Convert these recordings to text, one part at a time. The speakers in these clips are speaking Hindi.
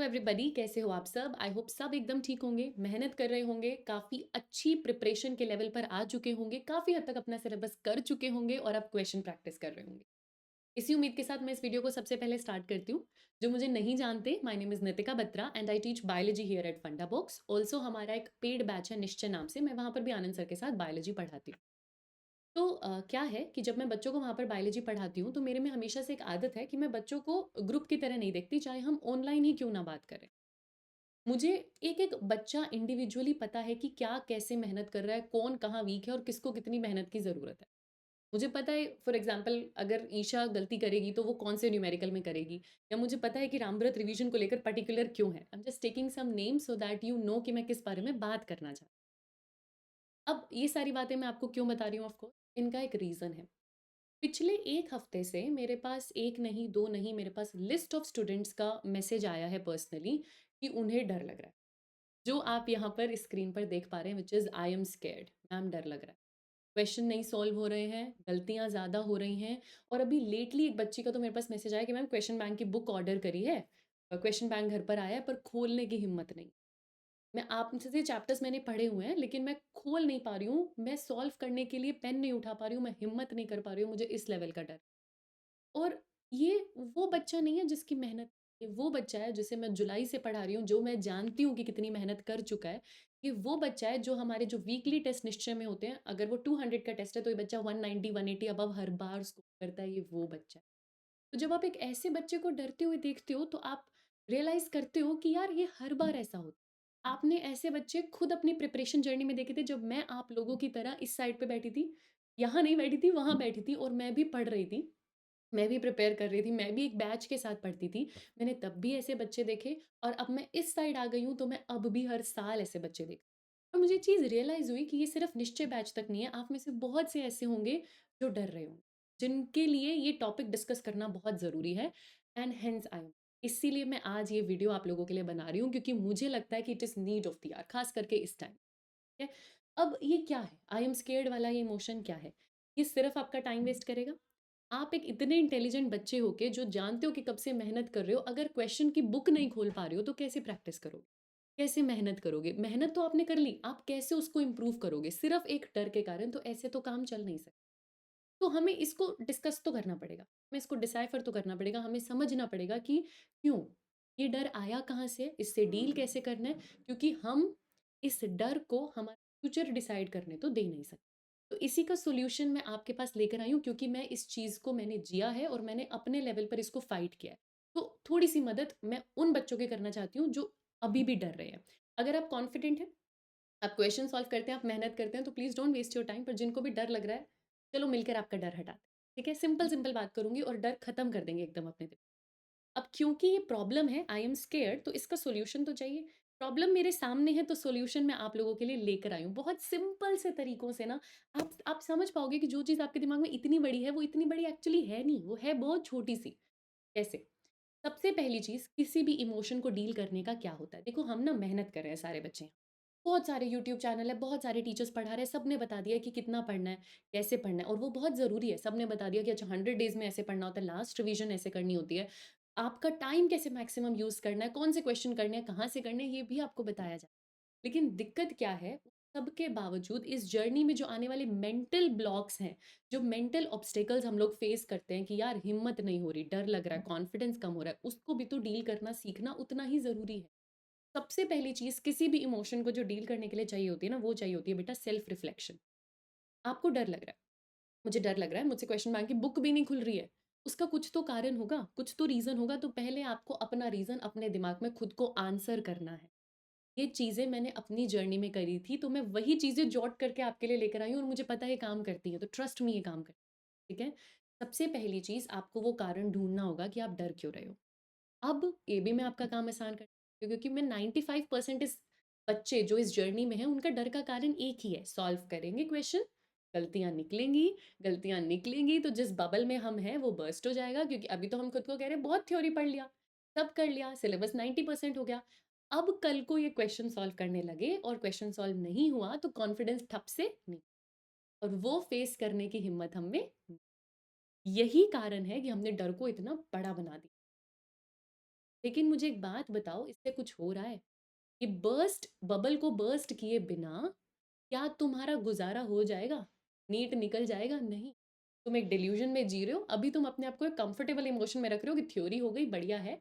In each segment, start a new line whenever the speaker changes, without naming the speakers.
हेलो एवरीबॉडी, कैसे हो आप सब? आई होप सब एकदम ठीक होंगे, मेहनत कर रहे होंगे, काफ़ी अच्छी प्रिपरेशन के लेवल पर आ चुके होंगे, काफ़ी हद तक अपना सिलेबस कर चुके होंगे और अब क्वेश्चन प्रैक्टिस कर रहे होंगे। इसी उम्मीद के साथ मैं इस वीडियो को सबसे पहले स्टार्ट करती हूँ। जो मुझे नहीं जानते, my name is Nitika Batra and I teach biology here eight फंडा बुक्स। ऑल्सो हमारा एक पेड बैच है निश्चय नाम से, मैं वहाँ पर भी आनंद सर के साथ बायोलॉजी पढ़ाती हूँ। तो क्या है कि जब मैं बच्चों को वहाँ पर बायोलॉजी पढ़ाती हूँ, तो मेरे में हमेशा से एक आदत है कि मैं बच्चों को ग्रुप की तरह नहीं देखती, चाहे हम ऑनलाइन ही क्यों ना बात करें। मुझे एक-एक बच्चा इंडिविजुअली पता है कि क्या कैसे मेहनत कर रहा है, कौन कहाँ वीक है और किसको कितनी मेहनत की ज़रूरत है। मुझे पता है फॉर एग्ज़ाम्पल अगर ईशा गलती करेगी तो वो कौन से न्यूमेरिकल में करेगी, या मुझे पता है कि रामव्रत रिवीजन को लेकर पर्टिकुलर क्यों है। I am just taking some names so that you know कि मैं किस बारे में बात करना चाहती हूँ। अब ये सारी बातें मैं आपको क्यों बता रही हूँ ऑफ कोर्स, इनका एक रीज़न है। पिछले 1 हफ्ते से मेरे पास 1 नहीं, 2 नहीं, मेरे पास लिस्ट ऑफ स्टूडेंट्स का मैसेज आया है पर्सनली कि उन्हें डर लग रहा है। जो आप यहाँ पर स्क्रीन पर देख पा रहे हैं which is I am scared, ma'am डर लग रहा है। क्वेश्चन नहीं सॉल्व हो रहे हैं, गलतियाँ ज़्यादा हो रही हैं और अभी लेटली एक बच्ची का तो मेरे पास मैसेज आया कि मैम क्वेश्चन बैंक की बुक ऑर्डर करी है, क्वेश्चन बैंक घर पर आया है पर खोलने की हिम्मत नहीं। मैं आपसे से चैप्टर्स मैंने पढ़े हुए हैं लेकिन मैं खोल नहीं पा रही हूँ, मैं सॉल्व करने के लिए पेन नहीं उठा पा रही हूँ, मैं हिम्मत नहीं कर पा रही हूँ, मुझे इस लेवल का डर। और ये वो बच्चा नहीं है जिसकी मेहनत, ये वो बच्चा है जिसे मैं जुलाई से पढ़ा रही हूँ, जो मैं जानती हूँ कि कितनी मेहनत कर चुका है। ये वो बच्चा है जो हमारे जो वीकली टेस्ट निश्चय में होते हैं, अगर वो 200 का टेस्ट है तो ये बच्चा 190 180 अबव हर बार स्कोर करता है, ये वो बच्चा है। तो जब आप एक ऐसे बच्चे को डरते हुए देखते हो तो आप रियलाइज़ करते हो कि यार ये हर बार ऐसा होता है। आपने ऐसे बच्चे खुद अपनी प्रिपरेशन जर्नी में देखे थे जब मैं आप लोगों की तरह इस साइड पे बैठी थी, यहाँ नहीं बैठी थी, वहाँ बैठी थी और मैं भी पढ़ रही थी। मैं भी प्रिपेयर कर रही थी, मैं भी एक बैच के साथ पढ़ती थी। मैंने तब भी ऐसे बच्चे देखे और अब मैं इस साइड आ गई हूँ, तो मैं अब भी हर साल ऐसे बच्चे देख, और मुझे चीज़ रियलाइज़ हुई कि ये सिर्फ़ निश्चय बैच तक नहीं है, आप में से बहुत से ऐसे होंगे जो डर रहे होंगे, जिनके लिए ये टॉपिक डिस्कस करना बहुत ज़रूरी है एंड हेंस आई एम, इसीलिए मैं आज ये वीडियो आप लोगों के लिए बना रही हूँ क्योंकि मुझे लगता है कि it is need of the hour, ख़ास करके इस टाइम, ठीक है? अब ये क्या है? आई एम स्केयर्ड वाला ये इमोशन क्या है? ये सिर्फ़ आपका टाइम वेस्ट करेगा? आप एक इतने इंटेलिजेंट बच्चे हो के जो जानते हो कि कब से मेहनत कर रहे हो, अगर क्वेश्चन की बुक नहीं खोल पा रहे हो तो कैसे प्रैक्टिस करोगे? कैसे मेहनत करोगे? मेहनत तो आपने कर ली, आप कैसे उसको इम्प्रूव करोगे? सिर्फ़ एक डर के कारण तो ऐसे तो काम चल नहीं सकता। तो हमें इसको डिस्कस तो करना पड़ेगा, हमें इसको डिसाइफ़र तो करना पड़ेगा, हमें समझना पड़ेगा कि क्यों? ये डर आया कहाँ से? इससे डील कैसे करना है? क्योंकि हम इस डर को हमारा फ्यूचर डिसाइड करने तो दे नहीं सकते। तो इसी का सॉल्यूशन मैं आपके पास लेकर आई हूँ क्योंकि मैं इस चीज़ को मैंने जिया है और मैंने अपने लेवल पर इसको फ़ाइट किया है। तो थोड़ी-सी मदद मैं उन बच्चों की करना चाहती हूँ जो अभी भी डर रहे हैं। अगर आप कॉन्फिडेंट हैं, आप क्वेश्चन सॉल्व करते हैं, आप मेहनत करते हैं, तो please don't waste your time, पर जिनको भी डर लग रहा है, चलो मिलकर आपका डर हटाते हैं, ठीक है? सिंपल-सिंपल बात करूँगी और डर खत्म कर देंगे एकदम अपने दिमाग। अब क्योंकि ये प्रॉब्लम है, आई एम स्केयर्ड, तो इसका सॉल्यूशन तो चाहिए। प्रॉब्लम मेरे सामने है तो सॉल्यूशन मैं आप लोगों के लिए लेकर आई हूँ। बहुत सिंपल से तरीकों से ना आप समझ पाओगे कि जो चीज़ आपके दिमाग में इतनी बड़ी है, वो इतनी बड़ी एक्चुअली है नहीं, वो है बहुत छोटी-सी। कैसे? सबसे पहली चीज़, किसी भी इमोशन को डील करने का क्या होता है? देखो हम ना मेहनत कर रहे हैं सारे बच्चे। बहुत सारे यूट्यूब चैनल है, बहुत सारे टीचर्स पढ़ा रहे हैं, सबने बता दिया है कि कितना पढ़ना है, कैसे पढ़ना है और वो बहुत ज़रूरी है। सबने बता दिया कि अच्छा 100 डेज़ में ऐसे पढ़ना होता है, लास्ट रिवीजन ऐसे करनी होती है। आपका टाइम कैसे मैक्सिमम यूज़ करना है, कौन से क्वेश्चन करने हैं, कहाँ से करने हैं, ये भी आपको बताया जाए। लेकिन दिक्कत क्या है, सबके बावजूद इस जर्नी में जो आने वाले मेंटल ब्लॉक्स हैं, जो मेंटल ऑब्स्टेकल्स हम लोग फेस करते हैं कि यार हिम्मत नहीं हो रही, डर लग रहा है, कॉन्फिडेंस कम हो रहा है, उसको भी तो डील करना सीखना उतना ही ज़रूरी है। सबसे पहली चीज़ किसी भी इमोशन को जो डील करने के लिए चाहिए होती है ना, वो चाहिए होती है बेटा सेल्फ रिफ्लेक्शन। आपको डर लग रहा है, मुझे डर लग रहा है, मुझसे क्वेश्चन बैंक की बुक भी नहीं खुल रही है। उसका कुछ तो कारण होगा, कुछ तो रीज़न होगा, तो पहले आपको अपना रीज़न अपने दिमाग में खुद को आंसर करना है। ये चीज़ें मैंने अपनी जर्नी में करी थी, तो मैं वही चीज़ें जॉट करके आपके लिए लेकर आई हूँ और मुझे पता है ये काम करती हैं, तो ट्रस्ट मी ये काम करती है, ठीक है? सबसे पहली चीज़ आपको वो कारण ढूँढना होगा कि आप डर क्यों रहे हो। अब ये भी मैं आपका काम आसान कर, क्योंकि मैं 95% इस बच्चे जो इस जर्नी में हैं, उनका डर का कारण एक ही है, सॉल्व करेंगे क्वेश्चन, गलतियाँ निकलेंगी तो जिस बबल में हम हैं वो बर्स्ट हो जाएगा क्योंकि अभी तो हम खुद को कह रहे हैं बहुत थ्योरी पढ़ लिया, सब कर लिया, सिलेबस 90% हो गया। अब कल को ये क्वेश्चन सॉल्व करने लगे और क्वेश्चन सॉल्व नहीं हुआ तो कॉन्फिडेंस ठप से नहीं, और वो फेस करने की हिम्मत हम में नहीं। यही कारण है कि हमने डर को इतना बड़ा बना दिया। लेकिन मुझे एक बात बताओ, इससे कुछ हो रहा है? ये बबल को बर्स्ट किए बिना क्या तुम्हारा गुज़ारा हो जाएगा? नीट निकल जाएगा? नहीं। तुम एक डिल्यूज़न में जी रहे हो। अभी तुम अपने आप को एक कंफर्टेबल इमोशन में रख रहे हो कि थ्योरी हो गई, बढ़िया है।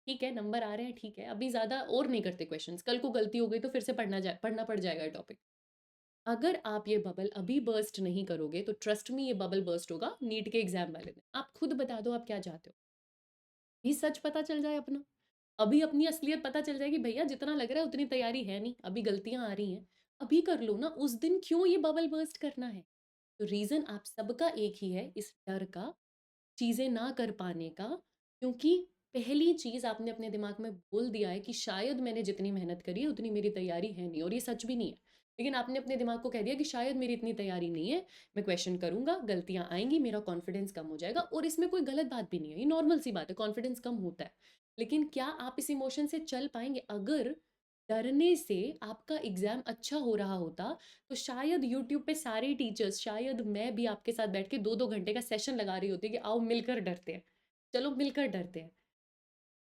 ठीक है, नंबर आ रहे हैं, ठीक है। अभी ज़्यादा और नहीं करते क्वेश्चन्स। कल को गलती हो गई तो फिर से पढ़ना पड़ जाएगा ये टॉपिक। अगर आप ये बबल अभी बर्स्ट नहीं करोगे तो ट्रस्ट मी ये बबल बर्स्ट होगा नीट के एग्ज़ाम वाले दिन। आप खुद बता दो आप क्या चाहते हो? भी सच पता चल जाए अपना। अभी अपनी असलियत पता चल जाएगी, भैया जितना लग रहा है उतनी तैयारी है नहीं, अभी गलतियाँ आ रही हैं। अभी कर लो ना, उस दिन क्यों ये बबल बर्स्ट करना है? तो रीज़न आप सबका एक ही है, इस डर का, चीज़ें ना कर पाने का, क्योंकि पहली चीज़ आपने अपने दिमाग में बोल दिया है कि शायद मैंने जितनी मेहनत करी है उतनी मेरी तैयारी है नहीं, और ये सच भी नहीं है। लेकिन आपने अपने दिमाग को कह दिया कि शायद मेरी इतनी तैयारी नहीं है, मैं क्वेश्चन करूँगा, गलतियाँ आएँगी, मेरा कॉन्फिडेंस कम हो जाएगा, और इसमें कोई गलत बात भी नहीं है, ये नॉर्मल सी बात है, कॉन्फिडेंस कम होता है। लेकिन क्या आप इस इमोशन से चल पाएँगे? अगर डरने से आपका एग्ज़ाम अच्छा हो रहा होता, तो शायद यूट्यूब पे सारे टीचर्स, शायद मैं भी आपके साथ बैठ के 2-2 घंटे का सेशन लगा रही होती कि आओ मिलकर डरते हैं। चलो मिलकर डरते हैं।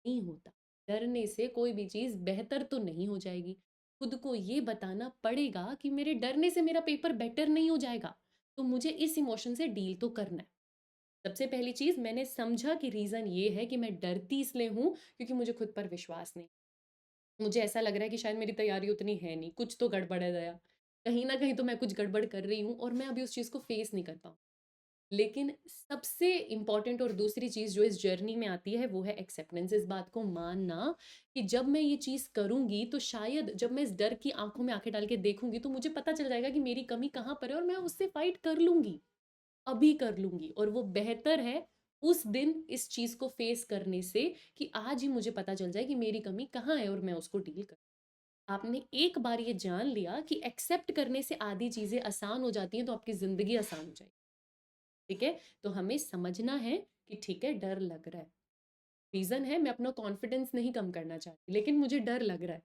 नहीं होता। डरने से कोई भी चीज़ बेहतर तो नहीं हो जाएगी। खुद को ये बताना पड़ेगा कि मेरे डरने से मेरा पेपर बेटर नहीं हो जाएगा। तो मुझे इस इमोशन से डील तो करना है। सबसे पहली चीज़ मैंने समझा कि रीज़न ये है कि मैं डरती इसलिए हूँ क्योंकि मुझे खुद पर विश्वास नहीं। मुझे ऐसा लग रहा है कि शायद मेरी तैयारी उतनी है नहीं, कुछ तो गड़बड़ है दया। कहीं न कहीं तो मैं कुछ गड़बड़ कर रही हूँ और मैं अभी उस चीज़ को फ़ेस नहीं कर पाऊँ। लेकिन सबसे इम्पोर्टेंट और दूसरी चीज़ जो इस जर्नी में आती है वो है एक्सेप्टेंस। इस बात को मानना कि जब मैं ये चीज़ करूँगी तो शायद जब मैं इस डर की आँखों में आँखें डाल के देखूँगी तो मुझे पता चल जाएगा कि मेरी कमी कहाँ पर है और मैं उससे फ़ाइट कर लूँगी। अभी कर लूँगी, और वो बेहतर है उस दिन इस चीज़ को फ़ेस करने से कि आज ही मुझे पता चल जाए कि मेरी कमी कहाँ है और मैं उसको डील करूँ। आपने एक बार ये जान लिया कि एक्सेप्ट करने से आधी चीज़ें आसान हो जाती हैं तो आपकी ज़िंदगी आसान हो जाएगी। ठीक है? तो हमें समझना है कि ठीक है, डर लग रहा है। रीज़न है मैं अपना कॉन्फिडेंस नहीं कम करना चाहती, लेकिन मुझे डर लग रहा है।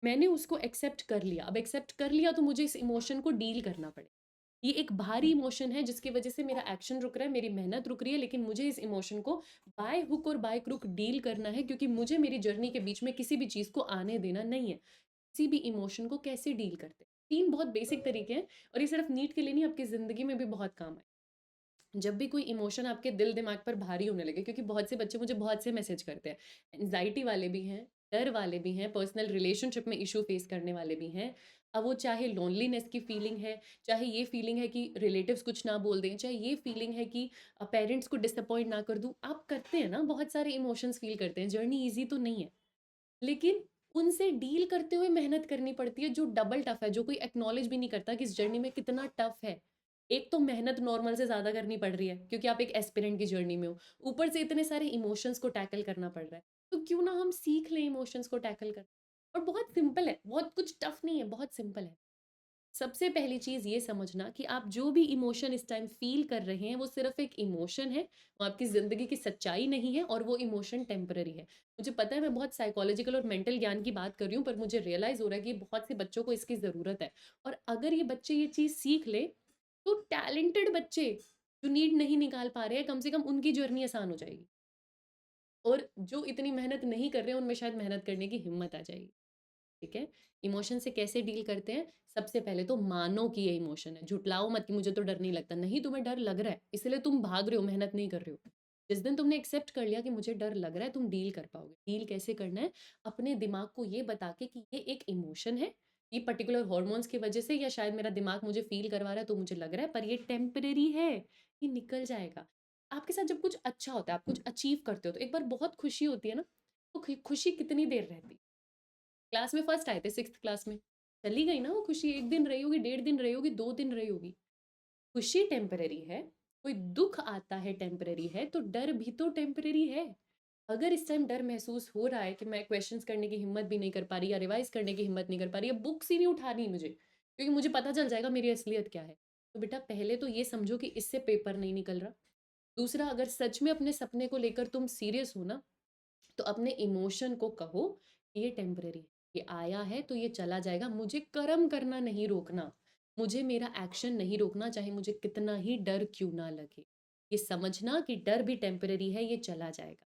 मैंने उसको एक्सेप्ट कर लिया। अब एक्सेप्ट कर लिया तो मुझे इस इमोशन को डील करना पड़ेगा। ये एक भारी इमोशन है जिसकी वज़ह से मेरा एक्शन रुक रहा है, मेरी मेहनत रुक रही है, लेकिन मुझे इस इमोशन को बाय हुक और बाय क्रुक डील करना है, क्योंकि मुझे मेरी जर्नी के बीच में किसी भी चीज़ को आने देना नहीं है। किसी भी इमोशन को कैसे डील करते हैं। 3 बहुत बेसिक तरीके हैं, और ये सिर्फ़ नीट के लिए नहीं, आपकी ज़िंदगी में भी बहुत काम आए। जब भी कोई इमोशन आपके दिल दिमाग पर भारी होने लगे, क्योंकि बहुत से बच्चे मुझे बहुत से मैसेज करते हैं, एंजाइटी वाले भी हैं, डर वाले भी हैं, पर्सनल रिलेशनशिप में इशू फेस करने वाले भी हैं। अब वो चाहे लोनलीनेस की फीलिंग है, चाहे ये फीलिंग है कि रिलेटिव्स कुछ ना बोल दें, चाहे ये फीलिंग है कि पेरेंट्स को डिसअपॉइंट ना कर दूं, आप करते हैं ना, बहुत सारे इमोशंस फील करते हैं। जर्नी ईजी तो नहीं है, लेकिन उनसे डील करते हुए मेहनत करनी पड़ती है, जो डबल टफ है, जो कोई एक्नॉलेज भी नहीं करता कि इस जर्नी में कितना टफ है। एक तो मेहनत नॉर्मल से ज़्यादा करनी पड़ रही है क्योंकि आप एक एस्पिरेंट की जर्नी में हो, ऊपर से इतने सारे इमोशंस को टैकल करना पड़ रहा है। तो क्यों ना हम सीख लें इमोशंस को टैकल कर। और बहुत सिंपल है, बहुत कुछ टफ नहीं है, बहुत सिंपल है। सबसे पहली चीज़ ये समझना कि आप जो भी इमोशन इस टाइम फ़ील कर रहे हैं, वो सिर्फ़ एक इमोशन है, वो आपकी ज़िंदगी की सच्चाई नहीं है, और वो इमोशन टेम्परेरी है। मुझे पता है मैं बहुत साइकोलॉजिकल और मेंटल ज्ञान की बात कर रही हूँ, पर मुझे रियलाइज़ हो रहा है कि बहुत से बच्चों को इसकी ज़रूरत है। और अगर ये बच्चे ये चीज़ सीख लें, तो टैलेंटेड बच्चे जो नीट नहीं निकाल पा रहे हैं, कम से कम उनकी जर्नी आसान हो जाएगी। और जो इतनी मेहनत नहीं कर रहे हैं, उनमें शायद मेहनत करने की हिम्मत आ जाएगी। ठीक है? इमोशन से कैसे डील करते हैं? सबसे पहले तो मानो कि ये इमोशन है। झुठलाओ मत कि मुझे तो डर नहीं लगता। नहीं, तुम्हें डर लग रहा है, इसलिए तुम भाग रहे हो, मेहनत नहीं कर रहे हो। जिस दिन तुमने एक्सेप्ट कर लिया कि मुझे डर लग रहा है, तुम डील कर पाओगे। डील कैसे करना है? अपने दिमाग को ये बता के कि ये एक इमोशन है, ये पर्टिकुलर हॉर्मोन्स की वजह से, या शायद मेरा दिमाग मुझे फ़ील करवा रहा है तो मुझे लग रहा है, पर ये टेम्परेरी है, ये निकल जाएगा। आपके साथ जब कुछ अच्छा होता है, आप कुछ अचीव करते हो, तो एक बार बहुत खुशी होती है ना, तो खुशी कितनी देर रहती है? क्लास में फर्स्ट आए थे 6th क्लास में। चली गई ना वो खुशी, 1 दिन रही होगी, 1.5 दिन रही होगी, 2 दिन रही होगी। खुशी टेम्परेरी है, कोई दुःख आता है टेम्परेरी है, तो डर भी तो टेम्परेरी है। अगर इस टाइम डर महसूस हो रहा है कि मैं क्वेश्चंस करने की हिम्मत भी नहीं कर पा रही, या रिवाइज़ करने की हिम्मत नहीं कर पा रही, या बुक्स ही नहीं उठानी मुझे, क्योंकि मुझे पता चल जाएगा मेरी असलियत क्या है। तो बेटा पहले तो ये समझो कि इससे पेपर नहीं निकल रहा। दूसरा, अगर सच में अपने सपने को लेकर तुम सीरियस हो ना, तो अपने इमोशन को कहो कि ये टेम्परेरी है, ये आया है तो ये चला जाएगा, मुझे कर्म करना नहीं रोकना, मुझे मेरा एक्शन नहीं रोकना, चाहे मुझे कितना ही डर क्यों ना लगे। ये समझना कि डर भी टेम्परेरी है, ये चला जाएगा।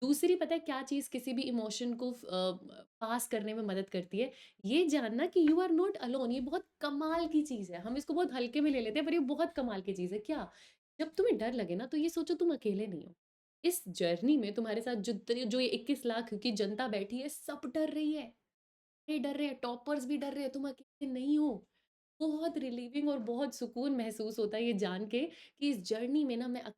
दूसरी पता है क्या चीज़ किसी भी इमोशन को पास करने में मदद करती है? ये जानना कि यू आर नॉट अलोन। ये बहुत कमाल की चीज़ है। हम इसको बहुत हल्के में ले लेते हैं, पर ये बहुत कमाल की चीज़ है। क्या? जब तुम्हें डर लगे ना, तो ये सोचो तुम अकेले नहीं हो। इस जर्नी में तुम्हारे साथ जो ये 21 लाख की जनता बैठी है, सब डर रही है। ये डर रहे हैं, टॉपर्स भी डर रहे हैं, तुम अकेले नहीं हो। बहुत रिलीविंग और बहुत सुकून महसूस होता है ये जान के कि इस जर्नी में ना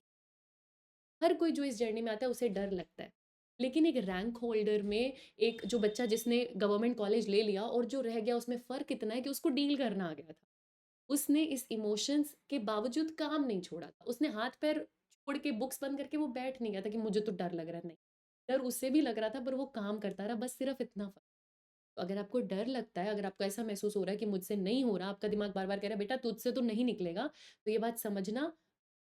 हर कोई जो इस जर्नी में आता है उसे डर लगता है। लेकिन एक रैंक होल्डर में एक जो बच्चा जिसने गवर्नमेंट कॉलेज ले लिया और जो रह गया उसमें फ़र्क इतना है कि उसको डील करना आ गया था। उसने इस इमोशंस के बावजूद काम नहीं छोड़ा था। उसने हाथ-पैर छोड़ के बुक्स बंद करके वो बैठ नहीं गया था कि मुझे तो डर लग रहा है, नहीं। डर उसे भी लग रहा था पर वो काम करता रहा, बस सिर्फ़ इतना फ़र्क। तो अगर आपको डर लगता है, अगर आपको ऐसा महसूस हो रहा है कि मुझसे नहीं हो रहा, आपका दिमाग बार-बार कह रहा है बेटा तुझसे तो नहीं निकलेगा, तो ये बात समझना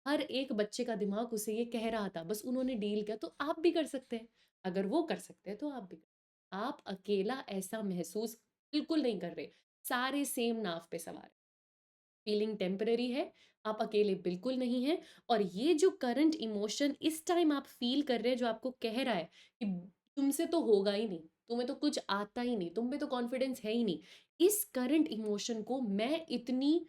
हर एक बच्चे का दिमाग उसे ये कह रहा था, बस उन्होंने डील किया, तो आप भी कर सकते हैं। अगर वो कर सकते हैं, तो आप भी कर। आप अकेला ऐसा महसूस बिल्कुल नहीं कर रहे। सारे सेम नाव पे सवार हैं। फीलिंग टेम्परेरी है, आप अकेले बिल्कुल नहीं हैं और ये जो करंट इमोशन इस टाइम आप फ़ील कर रहे हैं, जो आपको कह रहा है कि तुमसे तो होगा ही नहीं, तुम्हें तो कुछ आता ही नहीं, तुम में तो कॉन्फिडेंस है ही नहीं। इस करंट इमोशन को मैं इतनी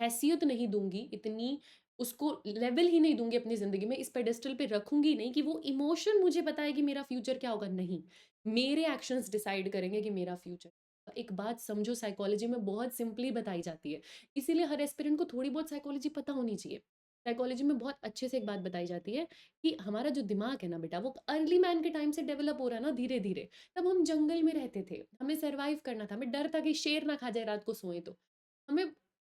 हैसियत नहीं दूँगी, इतनी उसको लेवल ही नहीं दूँगी अपनी ज़िंदगी में, इस पेडेस्टल पे रखूँगी नहीं कि वो इमोशन मुझे बताए कि मेरा फ्यूचर क्या होगा, नहीं। मेरे एक्शंस डिसाइड करेंगे कि मेरा फ्यूचर। एक बात समझो, साइकोलॉजी में बहुत सिंपली बताई जाती है। इसीलिए हर एस्पिरेंट को थोड़ी बहुत साइकोलॉजी पता होनी चाहिए। साइकोलॉजी में बहुत अच्छे से एक बात बताई जाती है कि हमारा जो दिमाग है ना बेटा, वो अर्ली मैन के टाइम से डेवलप हो रहा है ना धीरे-धीरे। तब हम जंगल में रहते थे, हमें सर्वाइव करना था, हमें डर था कि शेर ना खा जाए रात को सोएँ तो। हमें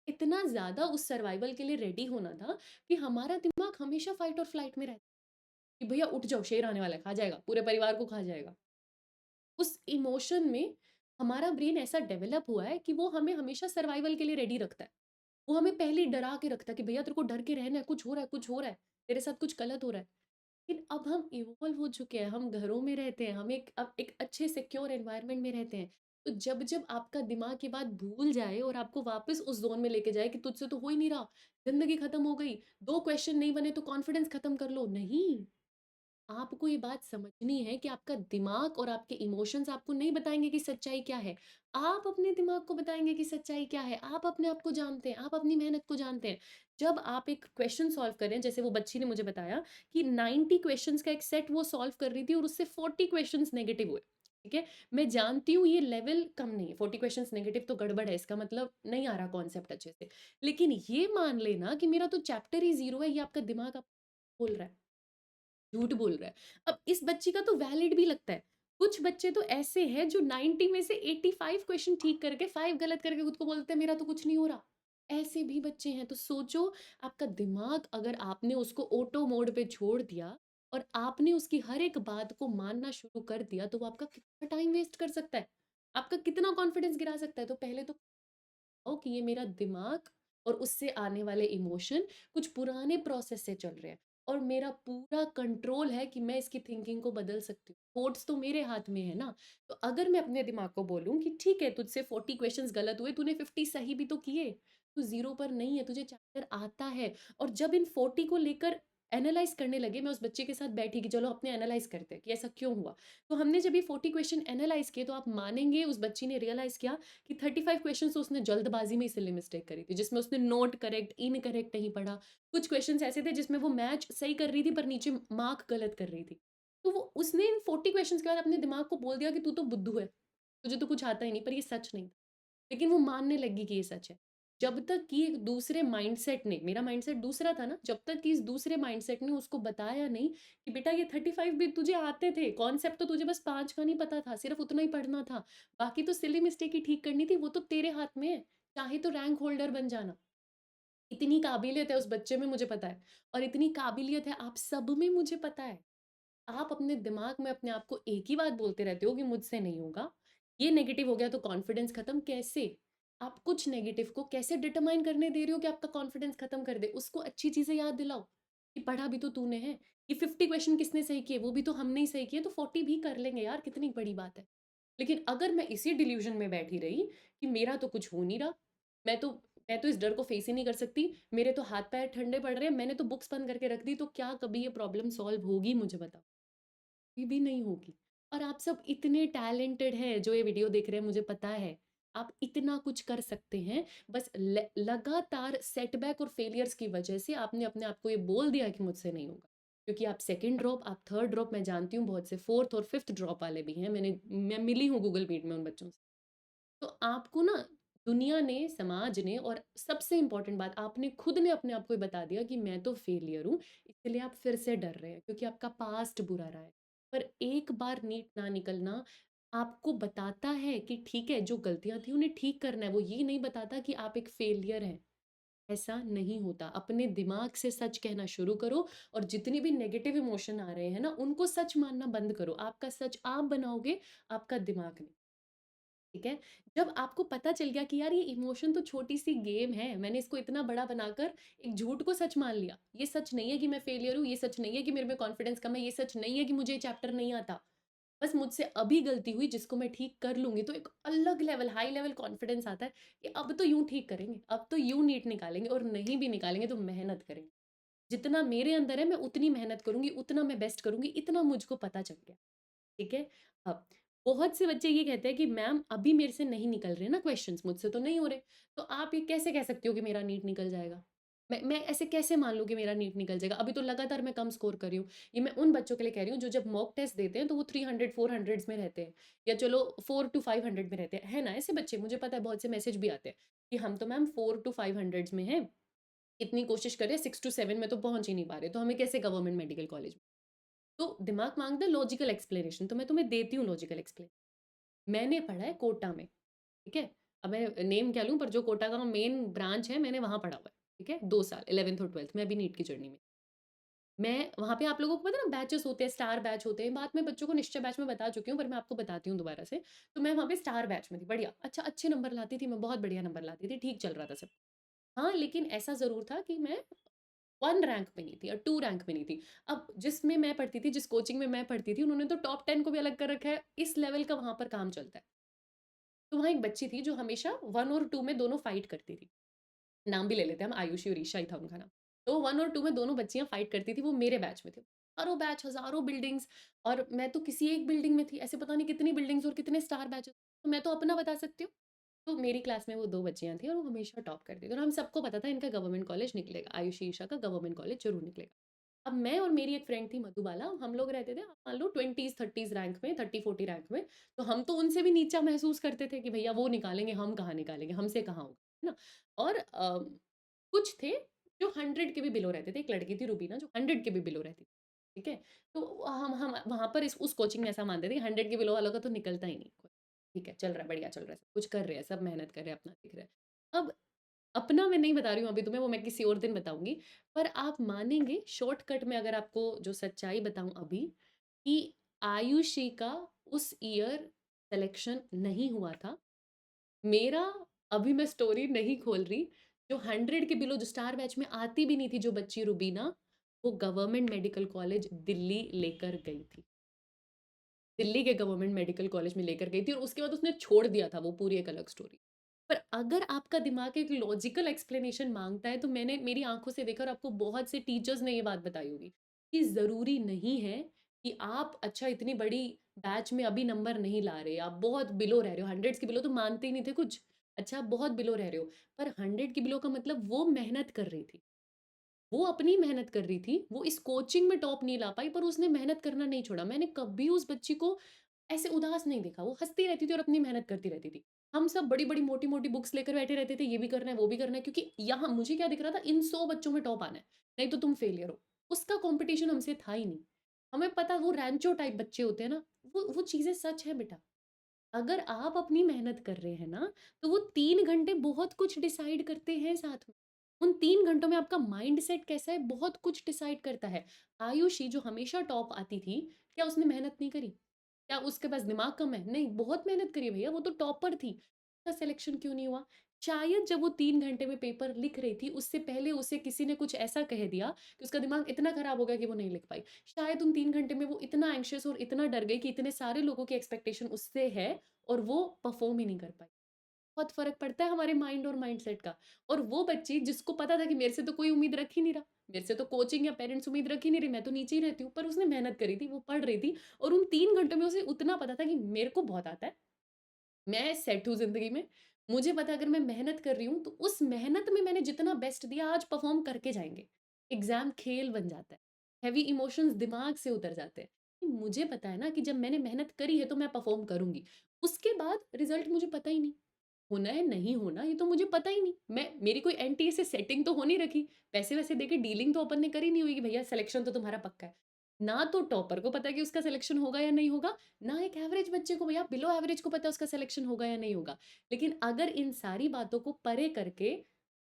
इतना ज़्यादा उस सर्वाइवल के लिए रेडी होना था कि हमारा दिमाग हमेशा फाइट और फ्लाइट में रहता कि भैया उठ जाओ, शेर आने वाला है, खा जाएगा, पूरे परिवार को खा जाएगा। उस इमोशन में हमारा ब्रेन ऐसा डेवलप हुआ है कि वो हमें हमेशा सर्वाइवल के लिए रेडी रखता है। वो हमें पहले ही डरा के रखता है कि भैया तेरे को डर के रहना है, कुछ हो रहा है, कुछ हो रहा है, तेरे साथ कुछ गलत हो रहा है। लेकिन अब हम इवॉल्व हो चुके हैं, हम घरों में रहते हैं, हम एक अच्छे सिक्योर एनवायरनमेंट में रहते हैं। तो जब आपका दिमाग ये बात भूल जाए और आपको वापस उस ज़ोन में लेके जाए कि तुझसे तो हो ही नहीं रहा, ज़िंदगी खत्म हो गई, 2 क्वेश्चन नहीं बने तो कॉन्फिडेंस खत्म कर लो, नहीं। आपको ये बात समझनी है कि आपका दिमाग और आपके इमोशंस आपको नहीं बताएँगे कि सच्चाई क्या है। आप अपने दिमाग को बताएँगे कि सच्चाई क्या है। आप अपने आप को जानते हैं, आप अपनी मेहनत को जानते हैं। जब आप एक क्वेश्चन सॉल्व कर रहे हैं, जैसे वो बच्ची ने मुझे बताया कि 90 क्वेश्चंस का एक सेट वो सॉल्व कर रही थी और उससे 40 क्वेश्चंस नेगेटिव हुए। ठीक है? मैं जानती हूँ ये लेवल कम नहीं है, 40 क्वेश्चंस नेगेटिव तो गड़बड़ है, इसका मतलब नहीं आ रहा कॉन्सेप्ट अच्छे से। लेकिन ये मान लेना कि मेरा तो चैप्टर ही ज़ीरो है, ये आपका दिमाग आप बोल रहा है। झूठ बोल रहा है। अब इस बच्ची का तो वैलिड भी लगता है। कुछ बच्चे तो ऐसे हैं जो 90 में से 85 क्वेश्चन ठीक करके 5 गलत करके खुद को बोलते हैं मेरा तो कुछ नहीं हो रहा। ऐसे भी बच्चे हैं। तो सोचो, आपका दिमाग अगर आपने उसको ऑटो मोड पे छोड़ दिया और आपने उसकी हर एक बात को मानना शुरू कर दिया, तो वो आपका कितना टाइम वेस्ट कर सकता है। आपका कितना कॉन्फिडेंस गिरा सकता है। तो पहले तो हो कि ये मेरा दिमाग और उससे आने वाले इमोशन कुछ पुराने प्रोसेस से चल रहे हैं और मेरा पूरा कंट्रोल है कि मैं इसकी थिंकिंग को बदल सकती हूँ। थॉट्स तो मेरे हाथ में है ना। तो अगर मैं अपने दिमाग को बोलूँ कि ठीक है तुझसे 40 क्वेश्चंस गलत हुए, तूने 50 सही भी तो किए, तू जीरो पर नहीं है, तुझे चैप्टर आता है। और जब इन 40 को लेकर एनालाइज करने लगे, मैं उस बच्चे के साथ बैठी कि चलो अपने एनालाइज करते हैं कि ऐसा क्यों हुआ। तो हमने जब ये 40 क्वेश्चन एनालाइज किए, तो आप मानेंगे उस बच्ची ने रियलाइज किया कि 35 क्वेश्चंस तो उसने जल्दबाजी में इसीलिए मिस्टेक करी थी, जिसमें उसने नोट करेक्ट, इनकरेक्ट नहीं पढ़ा। कुछ क्वेश्चंस ऐसे थे जिसमें वो मैच सही कर रही थी पर नीचे मार्क गलत कर रही थी। तो वो उसने इन 40 क्वेश्चंस के बाद अपने दिमाग को बोल दिया कि तू तो बुद्धू है, तुझे तो कुछ आता ही नहीं, पर ये सच नहीं था। लेकिन वो मानने लगी कि ये सच है। जब तक कि एक दूसरे माइंडसेट ने, मेरा माइंडसेट दूसरा था ना, जब तक कि इस दूसरे माइंडसेट ने उसको बताया नहीं कि बेटा ये 35 भी तुझे आते थे, कॉन्सेप्ट तो तुझे बस 5 का नहीं पता था, सिर्फ उतना ही पढ़ना था। बाकी तो सिली मिस्टेक ही ठीक करनी थी, वो तो तेरे हाथ में है। चाहे तो रैंक होल्डर बन जाना। इतनी काबिलियत है उस बच्चे में मुझे पता है और इतनी काबिलियत है आप सब में मुझे पता है। आप अपने दिमाग में अपने आप को एक ही बात बोलते रहते हो कि मुझसे नहीं होगा। ये नेगेटिव हो गया तो कॉन्फिडेंस खत्म कैसे? आप कुछ नेगेटिव को कैसे डिटरमाइन करने दे रहे हो कि आपका कॉन्फिडेंस खत्म कर दे? उसको अच्छी चीज़ें याद दिलाओ कि पढ़ा भी तो तूने है। ये 50 क्वेश्चन किसने सही किए? वो भी तो हमने ही सही किए, तो 40 भी कर लेंगे यार, कितनी बड़ी बात है। लेकिन अगर मैं इसी डिल्यूज़न में बैठी रही कि मेरा तो कुछ हो नहीं रहा, मैं तो मैं तो इस डर को फेस ही नहीं कर सकती, मेरे तो हाथ-पैर ठंडे पड़ रहे हैं, मैंने तो बुक्स बंद करके रख दी, तो क्या कभी ये प्रॉब्लम सॉल्व होगी मुझे बताओ? कभी भी नहीं होगी। और आप सब इतने टैलेंटेड हैं जो ये वीडियो देख रहे हैं, मुझे पता है। आप इतना कुछ कर सकते हैं, बस लगातार सेटबैक और फेलियर्स की वजह से आपने अपने आप को ये बोल दिया कि मुझसे नहीं होगा। क्योंकि आप सेकंड ड्रॉप, आप थर्ड ड्रॉप, मैं जानती हूँ बहुत से फोर्थ और फिफ्थ ड्रॉप वाले भी हैं। मैं मिली हूँ गूगल मीट में उन बच्चों से। तो आपको ना दुनिया ने, समाज ने, और सबसे इम्पोर्टेंट बात, आपने खुद ने अपने आप को ये बता दिया कि मैं तो फेलियर हूँ, इसलिए आप फिर से डर रहे हैं क्योंकि आपका पास्ट बुरा रहा है। पर एक बार नीट ना निकलना आपको बताता है कि ठीक है, जो गलतियाँ थी उन्हें ठीक करना है। वो ये नहीं बताता कि आप एक फेलियर हैं। ऐसा नहीं होता। अपने दिमाग से सच कहना शुरू करो और जितनी भी नेगेटिव इमोशन आ रहे हैं ना, उनको सच मानना बंद करो। आपका सच आप बनाओगे, आपका दिमाग नहीं। ठीक है? जब आपको पता चल गया कि यार ये इमोशन तो छोटी-सी गेम है, मैंने इसको इतना बड़ा बनाकर एक झूठ को सच मान लिया। ये सच नहीं है कि मैं फेलियर हूँ, ये सच नहीं है कि मेरे में कॉन्फिडेंस कम है, ये सच नहीं है कि मुझे ये चैप्टर नहीं आता। बस मुझसे अभी गलती हुई जिसको मैं ठीक कर लूँगी, तो एक अलग लेवल, हाई लेवल कॉन्फिडेंस आता है कि अब तो यूँ ठीक करेंगे, अब तो यूँ नीट निकालेंगे, और नहीं भी निकालेंगे तो मेहनत करेंगे। जितना मेरे अंदर है मैं उतनी मेहनत करूँगी, उतना मैं बेस्ट करूँगी, इतना मुझको पता चल गया। ठीक है? अब बहुत से बच्चे ये कहते हैं कि मैम अभी मेरे से नहीं निकल रहे ना क्वेश्चंस, मुझसे तो नहीं हो रहे। तो आप ये कैसे कह सकती हो कि मेरा नीट निकल जाएगा? मैं ऐसे कैसे मान लूँ कि मेरा नीट निकल जाएगा? अभी तो लगातार मैं कम स्कोर कर रही हूँ। ये मैं उन बच्चों के लिए कह रही हूँ जो जब मॉक टेस्ट देते हैं तो वो 300 400s में रहते हैं, या चलो 4 टू 500 में रहते हैं। है ना ऐसे बच्चे? मुझे पता है बहुत से मैसेज भी आते हैं कि हम तो मैम 4 टू 500s में हैं, इतनी कोशिश कर रहे हैं 6 टू 7 में तो पहुँच ही नहीं पा रहे, तो हमें कैसे गवर्नमेंट मेडिकल कॉलेज में? तो दिमाग माँगता है लॉजिकल एक्सप्लेनेशन, तो मैं तुम्हें देती हूँ लॉजिकल एक्सप्लेन। मैंने पढ़ा है कोटा में, ठीक है? अब मैं नेम क्या लूँ, पर जो कोटा का मेन ब्रांच है मैंने वहाँ पढ़ा हुआ है, ठीक है? 2 साल 11th और 12th मैं अभी नीट की जर्नी में। मैं वहाँ पे, आप लोगों को पता है ना बैचेस होते हैं, स्टार बैच होते हैं, बात मैं बच्चों को निश्चय बैच में बता चुकी हूँ, पर मैं आपको बताती हूँ दोबारा से। तो मैं वहाँ पे स्टार बैच में थी, बढ़िया, अच्छा अच्छे नंबर लाती थी मैं, बहुत बढ़िया नंबर लाती थी, ठीक चल रहा था सब। हाँ, लेकिन ऐसा ज़रूर था कि मैं 1 रैंक में नहीं थी और 2 रैंक में नहीं थी। अब जिसमें मैं पढ़ती थी, जिस कोचिंग में मैं पढ़ती थी, उन्होंने तो टॉप 10 को भी अलग कर रखा है, इस लेवल का वहाँ पर काम चलता है। तो वहाँ एक बच्ची थी जो हमेशा 1 और 2 में दोनों फाइट करती थी। नाम भी ले लेते हैं हम, आयुषी और ईशा ही था उनका नाम। तो 1 और 2 में दोनों बच्चियाँ फाइट करती थी, वो मेरे बैच में थी। हज़ारों बैच, हज़ारों बिल्डिंग्स, और मैं तो किसी एक बिल्डिंग में थी, ऐसे पता नहीं कितनी बिल्डिंग्स और कितने स्टार बैचेस। तो मैं तो अपना बता सकती हूँ। तो मेरी क्लास में वो 2 बच्चियाँ थी और वो हमेशा टॉप करती थी, और हम सबको पता था इनका गवर्नमेंट कॉलेज निकलेगा, आयुषी, ईशा का गवर्नमेंट कॉलेज ज़रूर निकलेगा। अब मैं और मेरी एक फ्रेंड थी मधुबाला, हम लोग रहते थे मान लो 20s 30s रैंक में, 30-40 रैंक में। तो हम तो उनसे भी नीचा महसूस करते थे कि भैया वो निकालेंगे, हम कहाँ निकालेंगे, हमसे कहाँ होगा, है ना? और कुछ थे जो 100 के भी बिलो रहते थे। एक लड़की थी रूबीना जो 100 के भी बिलो रहती थी, ठीक है? तो हम वहाँ पर इस उस कोचिंग में ऐसा मानते थे कि 100 के बिलो वालों का तो निकलता ही नहीं कोई। ठीक है, चल रहा है, बढ़िया चल रहा है, सब कुछ कर रहे हैं, सब मेहनत कर रहे हैं, अपना दिख रहा है। अब अपना मैं नहीं बता रही हूँ अभी तुम्हें, वो मैं किसी और दिन बताऊँगी। पर आप मानेंगे, शॉर्टकट में अगर आपको जो सच्चाई बताऊँ अभी, कि आयुषी का उस ईयर सिलेक्शन नहीं हुआ था। मेरा, अभी मैं स्टोरी नहीं खोल रही, जो 100 के बिलो जो स्टार बैच में आती भी नहीं थी जो बच्ची रुबीना, वो गवर्नमेंट मेडिकल कॉलेज दिल्ली लेकर गई थी। दिल्ली के गवर्नमेंट मेडिकल कॉलेज में लेकर गई थी और उसके बाद उसने छोड़ दिया था, वो पूरी एक अलग स्टोरी। पर अगर आपका दिमाग एक लॉजिकल एक्सप्लेनेशन माँगता है, तो मैंने मेरी आँखों से देखा, और आपको बहुत से टीचर्स ने ये बात बताई होगी, कि ज़रूरी नहीं है कि आप, अच्छा इतनी बड़ी बैच में अभी नंबर नहीं ला रहे, आप बहुत बिलो रह रहे हो, हंड्रेड्स के बिलो तो मानते ही नहीं थे कुछ। अच्छा, आप बहुत बिलो रह रहे हो, पर 100 के बिलो का मतलब वो मेहनत कर रही थी। वो अपनी मेहनत कर रही थी, वो इस कोचिंग में टॉप नहीं ला पाई, पर उसने मेहनत करना नहीं छोड़ा। मैंने कभी उस बच्ची को ऐसे उदास नहीं देखा, वो हँसती रहती थी और अपनी मेहनत करती रहती थी। हम सब बड़ी-बड़ी, मोटी-मोटी बुक्स लेकर बैठे रहते थे, ये भी करना है, वो भी करना है, क्योंकि यहाँ मुझे क्या दिख रहा था, इन 100 बच्चों में टॉप आना है, नहीं तो तुम फेलियर हो। उसका कॉम्पिटिशन हमसे था ही नहीं। हमें पता, वो रैंचो टाइप बच्चे होते हैं ना, वो चीज़ें सच है बेटा। अगर आप अपनी मेहनत कर रहे हैं ना, तो वो 3 घंटे बहुत कुछ डिसाइड करते हैं साथ में। उन 3 घंटों में आपका माइंडसेट कैसा है, बहुत कुछ डिसाइड करता है। आयुषी जो हमेशा टॉप आती थी, क्या उसने मेहनत नहीं करी? क्या उसके पास दिमाग कम है? नहीं, बहुत मेहनत करी है भैया, वो तो टॉपर थी। उसका सिलेक्शन क्यों नहीं हुआ? शायद जब वो 3 घंटे में पेपर लिख रही थी, उससे पहले उसे किसी ने कुछ ऐसा कह दिया कि उसका दिमाग इतना खराब हो गया कि वो नहीं लिख पाई। शायद उन 3 घंटे में वो इतना एंग्ज़ियस और इतना डर गई कि इतने सारे लोगों की एक्सपेक्टेशन उससे है और वो परफ़ॉर्म ही नहीं कर पाई। बहुत फ़र्क पड़ता है हमारे माइंड और माइंडसेट का। और वो बच्ची जिसको पता था कि मेरे से तो कोई उम्मीद रख ही नहीं रहा, मेरे से तो कोचिंग या पेरेंट्स उम्मीद रख ही नहीं रहे, मैं तो नीचे ही रहती हूँ, पर उसने मेहनत करी थी, वो पढ़ रही थी और उन 3 घंटों में उसे उतना पता था कि मेरे को बहुत आता है, मैं सेट हूँ ज़िंदगी में। मुझे पता है अगर मैं मेहनत कर रही हूँ, तो उस मेहनत में मैंने जितना बेस्ट दिया आज परफ़ॉर्म करके जाएँगे। एग्ज़ाम खेल बन जाता है। हेवी इमोशंस दिमाग से उतर जाते हैं। कि मुझे पता है ना कि जब मैंने मेहनत करी है तो मैं परफ़ॉर्म करूँगी। उसके बाद रिज़ल्ट मुझे पता ही नहीं। होना है, नहीं होना ये तो मुझे पता ही नहीं। मेरी कोई एंटी से सेटिंग तो हो नहीं रखी। पैसे-वैसे देके डीलिंग तो अपन ने करी नहीं हुई कि भैया सिलेक्शन तो तुम्हारा पक्का है। ना तो टॉपर को पता है कि उसका सिलेक्शन होगा या नहीं होगा, ना एक एवरेज बच्चे को, भैया बिलो एवरेज को पता है उसका सिलेक्शन होगा या नहीं होगा। लेकिन अगर इन सारी बातों को परे करके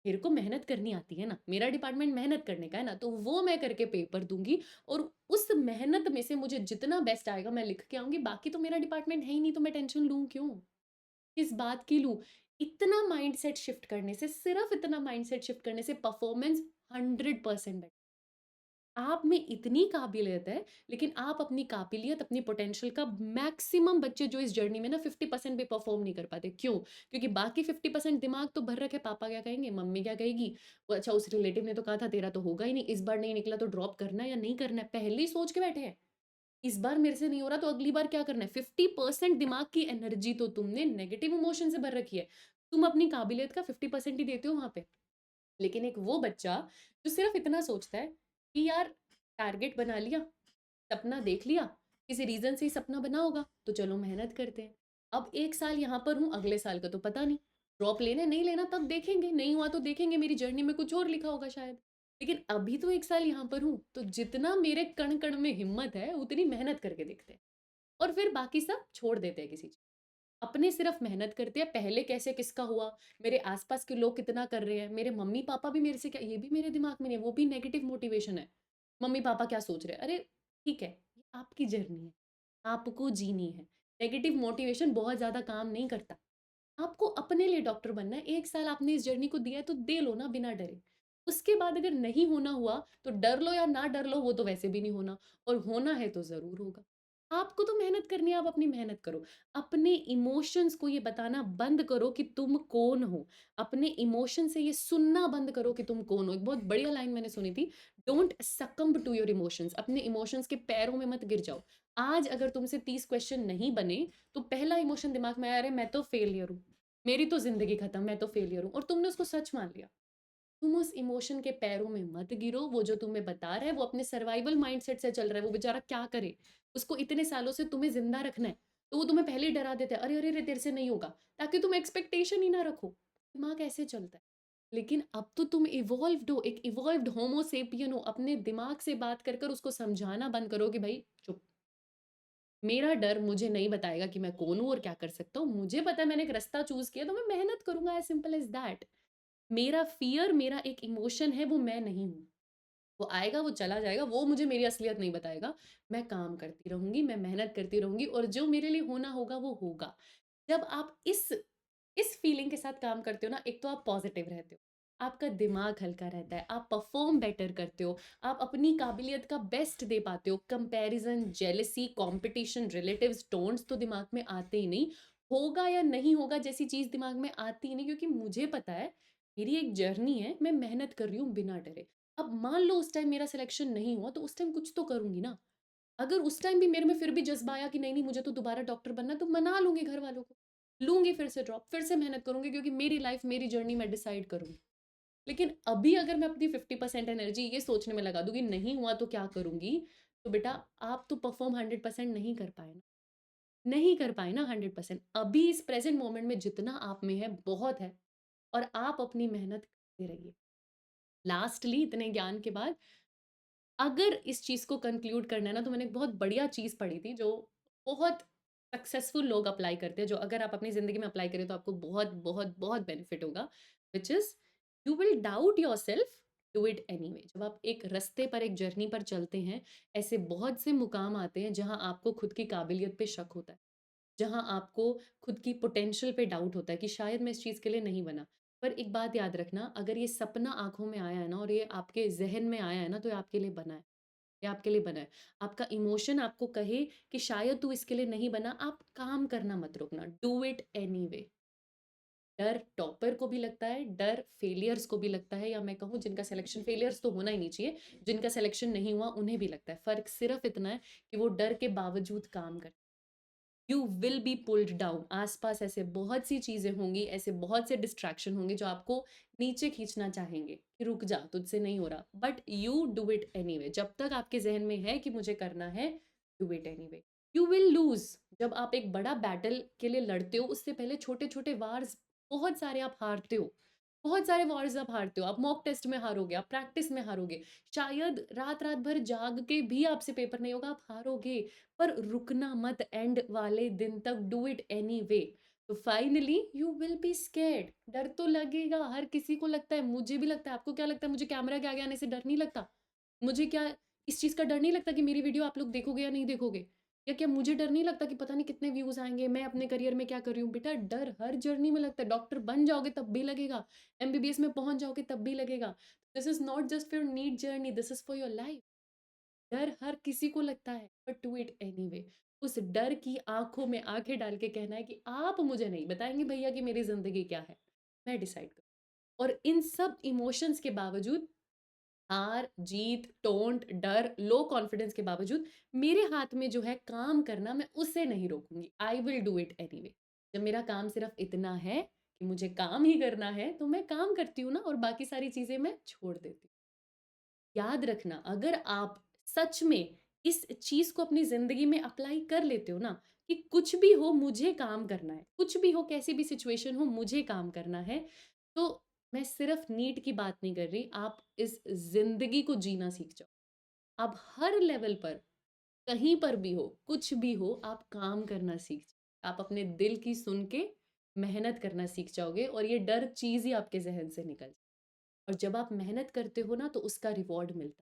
मेरे को मेहनत करनी आती है ना, मेरा डिपार्टमेंट मेहनत करने का है ना, तो वो मैं करके पेपर दूँगी और उस मेहनत में से मुझे जितना बेस्ट आएगा मैं लिख के आऊँगी। बाकी तो मेरा डिपार्टमेंट है ही नहीं, तो मैं टेंशन लूँ क्यों? किस बात की लूँ? इतना माइंडसेट शिफ्ट करने से, सिर्फ़ इतना माइंडसेट शिफ्ट करने से परफ़ॉर्मेंस 100% बेटर। आप में इतनी काबिलियत है, लेकिन आप अपनी काबिलियत, अपनी पोटेंशियल का मैक्सिमम बच्चे जो इस जर्नी में ना 50% भी परफ़ॉर्म नहीं कर पाते। क्यों? क्योंकि बाकी 50% दिमाग तो भर रखे, पापा क्या कहेंगे, मम्मी क्या कहेगी? वो अच्छा उस रिलेटिव ने तो कहा था तेरा तो होगा ही नहीं, इस बार नहीं निकला तो ड्रॉप करना है या नहीं करना है, पहले ही सोच के बैठे हैं। इस बार मेरे से नहीं हो रहा तो अगली बार क्या करना है? 50% दिमाग की एनर्जी तो तुमने नेगेटिव इमोशन से भर रखी है। तुम अपनी काबिलियत का 50% ही देते हो वहाँ पे। लेकिन एक वो बच्चा जो सिर्फ़ इतना सोचता है कि यार टारगेट बना लिया, सपना देख लिया, किसी रीज़न से ही सपना बना होगा, तो चलो मेहनत करते हैं। अब 1 साल यहाँ पर हूँ, अगले साल का तो पता नहीं। ड्रॉप लेना है, नहीं लेना तब देखेंगे, नहीं हुआ तो देखेंगे, मेरी जर्नी में कुछ और लिखा होगा शायद। लेकिन अभी तो 1 साल यहाँ पर हूँ, तो जितना मेरे कण-कण में हिम्मत है, उतनी मेहनत करके देखते हैं। और फिर बाकी सब छोड़ देते हैं किसी चीज़। अपने सिर्फ मेहनत करते हैं, पहले कैसे किसका हुआ, मेरे आस-पास के लोग कितना कर रहे हैं, मेरे मम्मी-पापा भी मेरे से क्या, ये भी मेरे दिमाग में नहीं है, वो भी नेगेटिव मोटिवेशन है। मम्मी-पापा क्या सोच रहे हैं? अरे! ठीक है, ये आपकी जर्नी है, आपको जीनी है। नेगेटिव मोटिवेशन बहुत ज़्यादा काम नहीं करता। आपको अपने लिए डॉक्टर बनना है, 1 साल आपने इस जर्नी को दिया है तो दे लो ना बिना डरे। उसके बाद अगर नहीं होना हुआ, तो डर लो या ना डर लो वो तो वैसे भी नहीं होना और होना है तो ज़रूर होगा। आपको तो मेहनत करनी है, आप अपनी मेहनत करो। अपने इमोशंस को ये बताना बंद करो कि तुम कौन हो। अपने इमोशन से ये सुनना बंद करो कि तुम कौन हो। एक बहुत बढ़िया लाइन मैंने सुनी थी, डोंट सक्कम्ब टू योर इमोशंस। अपने इमोशंस के पैरों में मत गिर जाओ। आज अगर तुमसे 30 क्वेश्चन नहीं बने, तो पहला इमोशन दिमाग में आया, अरे मैं तो फेलियर हूँ। मेरी तो ज़िंदगी खत्म, मैं तो फेलियर हूँ और तुमने उसको सच मान लिया। तुम उस इमोशन के पैरों में मत गिरो, वो जो तुम्हें बता रहा है वो अपने सर्वाइवल माइंडसेट से चल रहा है, वो बेचारा क्या करे? उसको इतने सालों से तुम्हें ज़िंदा रखना है, तो वो तुम्हें पहले ही डरा देता है, "अरे, अरे, अरे! तेरे से नहीं होगा।" ताकि तुम एक्सपेक्टेशन ही ना रखो। दिमाग ऐसे चलता है। लेकिन अब तो तुम इवॉल्व्ड हो, एक इवॉल्व्ड होमो सेपियन हो, अपने दिमाग से बात कर कर उसको समझाना बंद करो कि भई चुप। मेरा डर मुझे नहीं बताएगा कि मैं कौन हूँ और क्या कर सकता हूँ। मुझे पता है मैंने एक रास्ता चूज़ किया तो मैं मेहनत करूँगा, एज़ सिंपल एज़ दैट। मेरा फ़ियर, मेरा एक इमोशन है, वो मैं नहीं हूँ। वो आएगा, वो चला जाएगा, वो मुझे मेरी असलियत नहीं बताएगा। मैं काम करती रहूँगी, मैं मेहनत करती रहूँगी और जो मेरे लिए होना होगा, वो होगा। जब आप इस फीलिंग के साथ काम करते हो ना, एक तो आप पॉज़िटिव रहते हो, आपका दिमाग हल्का रहता है, आप परफ़ॉर्म बेटर करते हो, आप अपनी काबिलियत का बेस्ट दे पाते हो। Comparison, jealousy, competition, relatives, taunts तो दिमाग में आते ही नहीं। होगा या नहीं होगा जैसी चीज़ दिमाग में आती ही नहीं, क्योंकि मुझे पता है, मेरी एक जर्नी है, मैं मेहनत कर रही हूँ बिना डरे। अब मान लो उस टाइम मेरा सिलेक्शन नहीं हुआ, तो उस टाइम कुछ तो करूँगी ना। अगर उस टाइम भी मेरे में फिर भी जज़्बा आया कि नहीं, नहीं मुझे तो दोबारा डॉक्टर बनना है, तो मना लूँगी घरवालों को। लूँगी फिर से ड्रॉप, फिर से मेहनत करूँगी, क्योंकि मेरी लाइफ़, मेरी जर्नी मैं डिसाइड करूँगी। लेकिन अभी अगर मैं अपनी 50% एनर्जी ये सोचने में लगा दूँ कि नहीं हुआ तो क्या करूँगी, तो बेटा आप तो परफ़ॉर्म 100% नहीं कर पाए ना। नहीं कर पाए ना 100%। अभी इस प्रेज़ेंट मोमेंट में जितना आप में है बहुत है और आप अपनी मेहनत करते रहिए। लास्टली इतने ज्ञान के बाद अगर इस चीज़ को कंक्लूड करना है ना, तो मैंने एक बहुत बढ़िया चीज़ पढ़ी थी जो बहुत सक्सेसफुल लोग अप्लाई करते हैं, जो अगर आप अपनी ज़िंदगी में अप्लाई करें तो आपको बहुत, बहुत, बहुत बेनिफिट होगा, which is you will doubt yourself, do it anyway. जब आप एक रास्ते पर, एक जर्नी पर चलते हैं, ऐसे बहुत से मुकाम आते हैं जहाँ आपको खुद की काबिलियत पे शक होता है। जहाँ आपको खुद की पोटेंशियल पे डाउट होता है कि शायद मैं इस चीज़ के लिए नहीं बना। पर एक बात याद रखना, अगर ये सपना आँखों में आया है ना और ये आपके ज़हन में आया है ना, तो ये आपके लिए बना है। ये आपके लिए बना है। आपका इमोशन आपको कहे कि शायद तू इसके लिए नहीं बना, आप काम करना मत रोकना। Do it anyway. डर टॉपर को भी लगता है, डर फेलियर्स को भी लगता है, या मैं कहूँ जिनका सिलेक्शन, फेलियर्स तो होना ही नहीं चाहिए, जिनका सिलेक्शन नहीं हुआ उन्हें भी लगता है। फ़र्क सिर्फ़ इतना है कि वो डर के बावजूद काम करते हैं। You will be pulled down. आस-पास ऐसे बहुत सी चीज़ें होंगी, ऐसे बहुत से डिस्ट्रैक्शन होंगे जो आपको नीचे खींचना चाहेंगे कि रुक जा, तुझसे नहीं हो रहा। But you do it anyway. जब तक आपके ज़हन में है कि मुझे करना है, do it anyway. You will lose. जब आप एक बड़ा बैटल के लिए लड़ते हो, उससे पहले छोटे-छोटे वार्स बहुत सारे आप हारते हो। बहुत सारे वॉर्स आप हारते हो। आप मॉक टेस्ट में हारोगे, आप प्रैक्टिस में हारोगे। शायद रात-रात भर जाग के भी आपसे पेपर नहीं होगा, आप हारोगे। पर रुकना मत, एंड वाले दिन तक डू इट एनीवे। तो finally you will be scared. डर तो लगेगा, हर किसी को लगता है, मुझे भी लगता है। आपको क्या लगता है, मुझे कैमरा के आगे आने से डर नहीं लगता? मुझे क्या इस चीज़ का डर नहीं लगता कि मेरी वीडियो आप लोग देखोगे या नहीं देखोगे? या क्या मुझे डर नहीं लगता कि पता नहीं कितने व्यूज़ आएँगे, मैं अपने करियर में क्या कर रही हूँ? बेटा, डर हर जर्नी में लगता है। डॉक्टर बन जाओगे तब भी लगेगा, एमबीबीएस में पहुँच जाओगे तब भी लगेगा। This is not just for your NEET journey, this is for your life. डर हर किसी को लगता है, बट डू इट एनीवे। उस डर की आँखों में आँखें डाल के कहना है कि आप मुझे नहीं बताएँगे भैया कि मेरी ज़िंदगी क्या है, मैं डिसाइड करूँ। और इन सब इमोशंस के बावजूद, हार, जीत, टोंट, डर, लो कॉन्फिडेंस के बावजूद, मेरे हाथ में जो है काम करना, मैं उसे नहीं रोकूँगी। I will do it anyway. जब मेरा काम सिर्फ़ इतना है कि मुझे काम ही करना है, तो मैं काम करती हूँ ना, और बाकी सारी चीज़ें मैं छोड़ देती हूँ। याद रखना, अगर आप सच में इस चीज़ को अपनी ज़िंदगी में अप्लाई कर लेते हो ना, कि कुछ भी हो मुझे काम करना है, कुछ भी हो, कैसी भी सिचुएशन हो मुझे काम करना है, तो मैं सिर्फ़ नीट की बात नहीं कर रही, आप इस ज़िंदगी को जीना सीख जाओ। आप हर लेवल पर, कहीं पर भी हो, कुछ भी हो, आप काम करना सीख जाओ। आप अपने दिल की सुन के मेहनत करना सीख जाओगे, और ये डर चीज़ ही आपके ज़हन से निकल जाए। और जब आप मेहनत करते हो ना, तो उसका रिवॉर्ड मिलता है।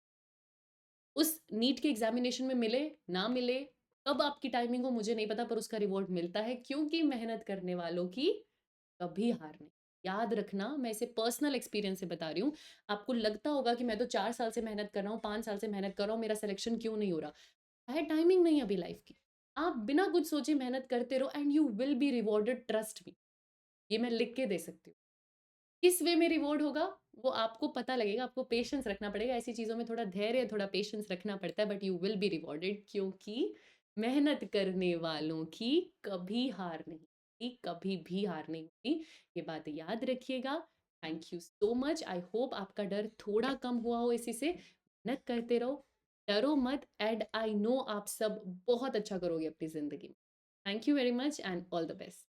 उस नीट के एग्ज़ामिनेशन में मिले, ना मिले, कब आपकी टाइमिंग हो मुझे नहीं पता, पर उसका रिवॉर्ड मिलता है, क्योंकि मेहनत करने वालों की कभी हार नहीं। याद रखना, मैं इसे पर्सनल एक्सपीरियंस से बता रही हूँ। आपको लगता होगा कि मैं तो 4 साल से मेहनत कर रहा हूँ, 5 साल से मेहनत कर रहा हूँ, मेरा सिलेक्शन क्यों नहीं हो रहा? शायद टाइमिंग नहीं है अभी लाइफ़ की। आप बिना कुछ सोचे मेहनत करते रहो, and you will be rewarded, trust me. ये मैं लिख के दे सकती हूँ। किस वे में रिवॉर्ड होगा, वो आपको पता लगेगा, आपको पेशेंस रखना पड़ेगा। ऐसी चीज़ों में थोड़ा धैर्य, थोड़ा पेशेंस रखना पड़ता है, but you will be rewarded, क्योंकि मेहनत करने वालों की कभी हार नहीं होती, कभी भी हार नहीं होती। ये बात याद रखिएगा। Thank you so much. I hope आपका डर थोड़ा कम हुआ हो इसी से। मेहनत करते रहो, डरो मत, एंड आई नो आप सब बहुत अच्छा करोगे अपनी ज़िंदगी में। Thank you very much, and all the best.